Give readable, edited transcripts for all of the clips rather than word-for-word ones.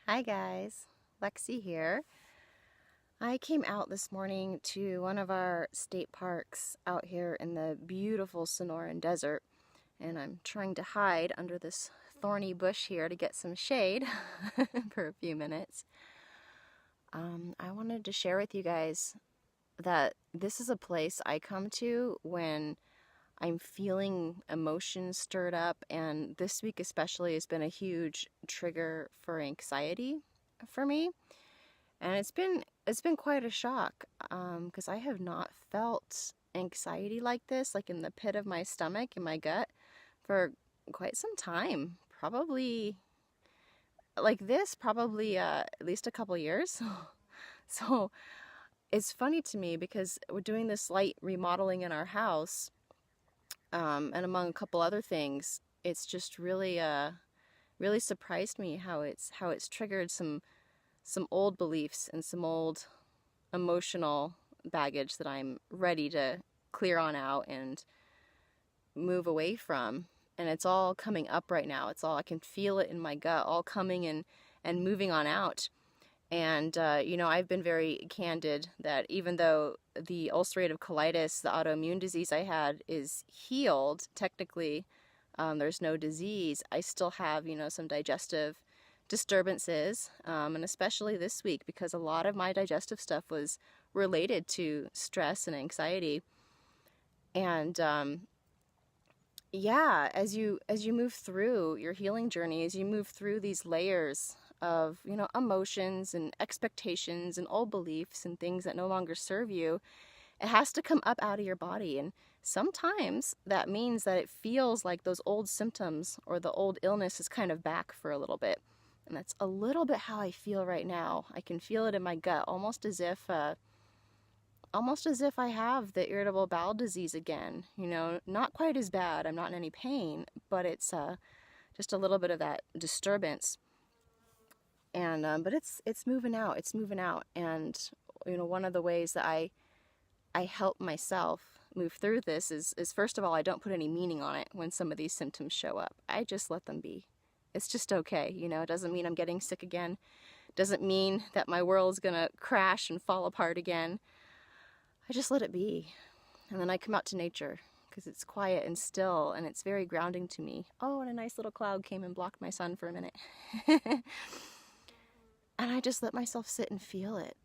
Hi guys, Lexi here. I came out this morning to one of our state parks out here in the beautiful Sonoran Desert, and I'm trying to hide under this thorny bush here to get some shade for a few minutes. I wanted to share with you guys that this is a place I come to when I'm feeling emotions stirred up, and this week especially has been a huge trigger for anxiety for me. And it's been quite a shock, because I have not felt anxiety like this, like in the pit of my stomach, in my gut, for quite some time. Probably like this, probably at least a couple years. So it's funny to me because we're doing this light remodeling in our house, and among a couple other things, it's just really surprised me how it's triggered some old beliefs and some old emotional baggage that I'm ready to clear on out and move away from. And it's all coming up right now. I can feel it in my gut, all coming and moving on out. And, I've been very candid that even though the ulcerative colitis, the autoimmune disease I had, is healed, technically, there's no disease, I still have, some digestive disturbances, and especially this week because a lot of my digestive stuff was related to stress and anxiety. And yeah, as you move through your healing journey, as you move through these layers of emotions and expectations and old beliefs and things that no longer serve you, it has to come up out of your body. And sometimes that means that it feels like those old symptoms or the old illness is kind of back for a little bit. And that's a little bit how I feel right now. I can feel it in my gut, almost as if I have the irritable bowel disease again. Not quite as bad. I'm not in any pain, but it's just a little bit of that disturbance. And but it's moving out. It's moving out. And one of the ways that I help myself move through this is first of all, I don't put any meaning on it when some of these symptoms show up. I just let them be. It's just okay. It doesn't mean I'm getting sick again. It doesn't mean that my world's gonna crash and fall apart again. I just let it be. And then I come out to nature because it's quiet and still and it's very grounding to me. Oh, and a nice little cloud came and blocked my sun for a minute. And I just let myself sit and feel it.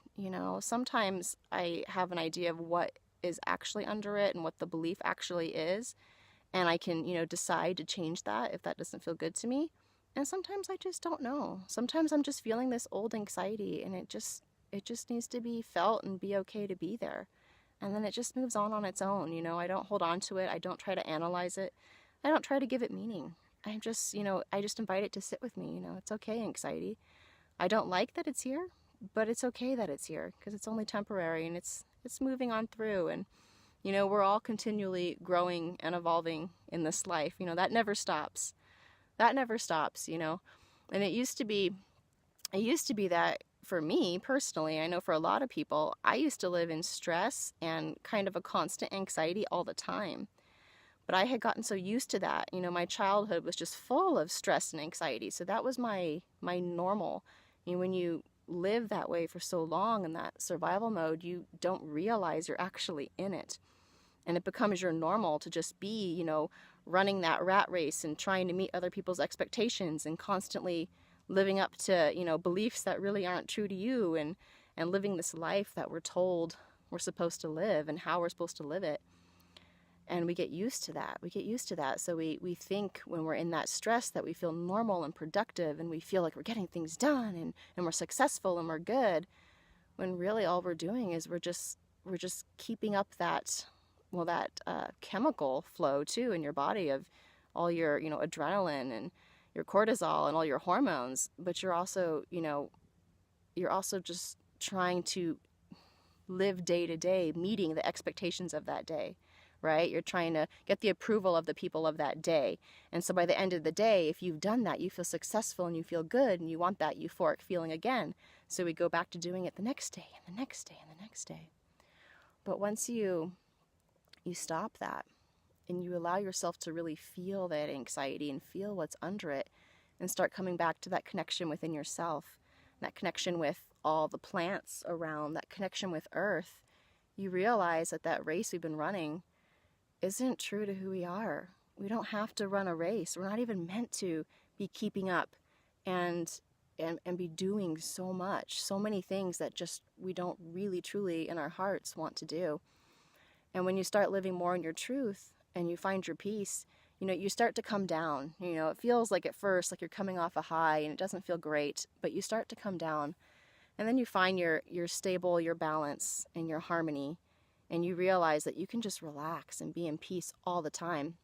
Sometimes I have an idea of what is actually under it and what the belief actually is. And I can, decide to change that if that doesn't feel good to me. And sometimes I just don't know. Sometimes I'm just feeling this old anxiety and it just needs to be felt and be okay to be there. And then it just moves on its own. I don't hold on to it. I don't try to analyze it. I don't try to give it meaning. I just invite it to sit with me. It's okay, anxiety. I don't like that it's here, but it's okay that it's here because it's only temporary and it's moving on through. And we're all continually growing and evolving in this life. That never stops. That never stops. And it used to be that for me personally, I know for a lot of people, I used to live in stress and kind of a constant anxiety all the time. But I had gotten so used to that. My childhood was just full of stress and anxiety. So that was my normal. When you live that way for so long in that survival mode, you don't realize you're actually in it. And it becomes your normal to just be, running that rat race and trying to meet other people's expectations and constantly living up to, beliefs that really aren't true to you and living this life that we're told we're supposed to live and how we're supposed to live it. And we get used to that. So we think when we're in that stress that we feel normal and productive and we feel like we're getting things done and we're successful and we're good, when really all we're doing is we're just keeping up that chemical flow too in your body of all your adrenaline and your cortisol and all your hormones. But you're also just trying to live day to day, meeting the expectations of that day, right? You're trying to get the approval of the people of that day. And so by the end of the day, if you've done that, you feel successful and you feel good and you want that euphoric feeling again. So we go back to doing it the next day and the next day and the next day. But once you stop that and you allow yourself to really feel that anxiety and feel what's under it and start coming back to that connection within yourself, that connection with all the plants around, that connection with Earth, you realize that that race we've been running isn't true to who we are. We don't have to run a race. We're not even meant to be keeping up and be doing so much, so many things that just we don't really truly in our hearts want to do. And when you start living more in your truth and you find your peace, you start to come down. It feels like at first like you're coming off a high and it doesn't feel great, but you start to come down. And then you find your stable, your balance, and your harmony, and you realize that you can just relax and be in peace all the time.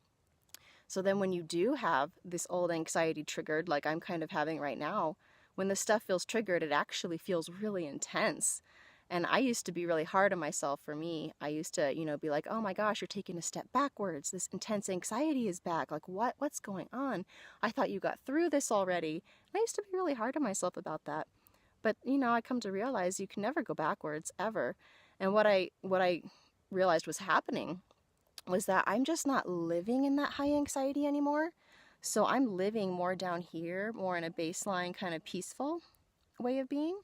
So then when you do have this old anxiety triggered, like I'm kind of having right now, when this stuff feels triggered, it actually feels really intense. And I used to be really hard on myself. For me, I used to, be like, oh my gosh, you're taking a step backwards. This intense anxiety is back. Like, what's going on? I thought you got through this already. And I used to be really hard on myself about that. But, I come to realize you can never go backwards, ever. And what I realized was happening was that I'm just not living in that high anxiety anymore. So I'm living more down here, more in a baseline kind of peaceful way of being.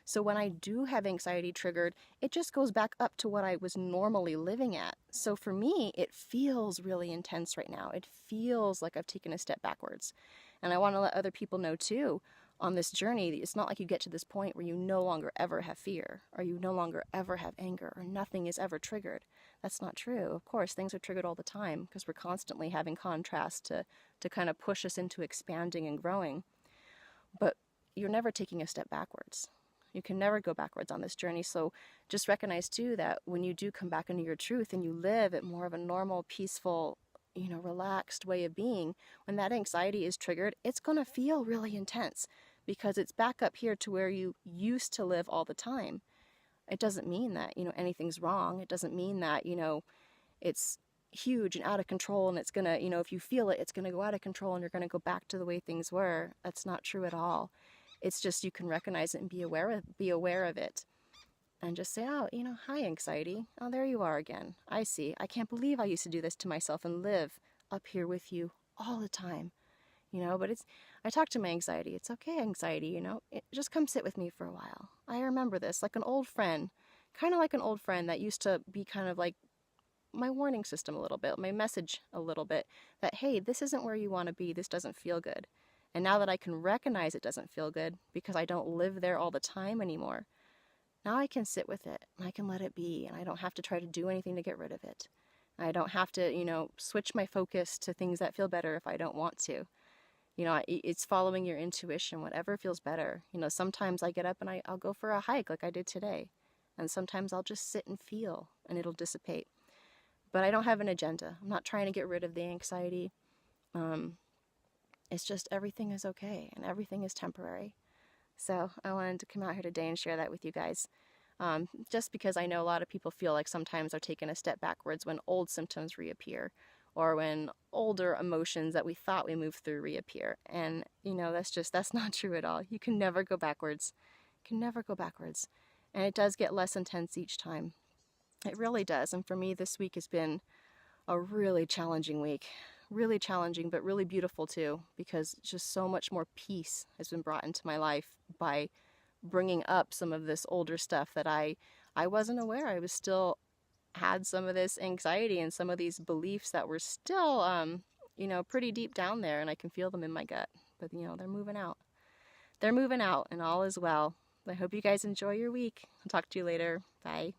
So when I do have anxiety triggered, it just goes back up to what I was normally living at. So for me, it feels really intense right now. It feels like I've taken a step backwards. And I want to let other people know too, on this journey, it's not like you get to this point where you no longer ever have fear, or you no longer ever have anger, or nothing is ever triggered. That's not true. Of course, things are triggered all the time because we're constantly having contrast to kind of push us into expanding and growing. But you're never taking a step backwards. You can never go backwards on this journey. So just recognize too that when you do come back into your truth and you live at more of a normal, peaceful, relaxed way of being, when that anxiety is triggered, it's going to feel really intense because it's back up here to where you used to live all the time. It doesn't mean that, anything's wrong. It doesn't mean that, it's huge and out of control and it's going to, if you feel it, it's going to go out of control and you're going to go back to the way things were. That's not true at all. It's just you can recognize it and be aware of it. And just say, oh, hi, anxiety. Oh, there you are again. I see. I can't believe I used to do this to myself and live up here with you all the time. But I talk to my anxiety. It's okay, anxiety, just come sit with me for a while. I remember this, like an old friend, kind of like an old friend that used to be kind of like my warning system a little bit, my message a little bit, that, hey, this isn't where you want to be. This doesn't feel good. And now that I can recognize it doesn't feel good because I don't live there all the time anymore, now I can sit with it and I can let it be, and I don't have to try to do anything to get rid of it. I don't have to, switch my focus to things that feel better if I don't want to. It's following your intuition, whatever feels better. Sometimes I get up and I'll go for a hike like I did today. And sometimes I'll just sit and feel and it'll dissipate. But I don't have an agenda. I'm not trying to get rid of the anxiety. It's just everything is okay and everything is temporary. So I wanted to come out here today and share that with you guys. Just because I know a lot of people feel like sometimes they're taking a step backwards when old symptoms reappear, or when older emotions that we thought we moved through reappear. And, that's not true at all. You can never go backwards. You can never go backwards. And it does get less intense each time. It really does. And for me, this week has been a really challenging week. Really challenging, but really beautiful too, because just so much more peace has been brought into my life by bringing up some of this older stuff that I wasn't aware. I was still had some of this anxiety and some of these beliefs that were still, pretty deep down there, and I can feel them in my gut. But, they're moving out. They're moving out, and all is well. I hope you guys enjoy your week. I'll talk to you later. Bye.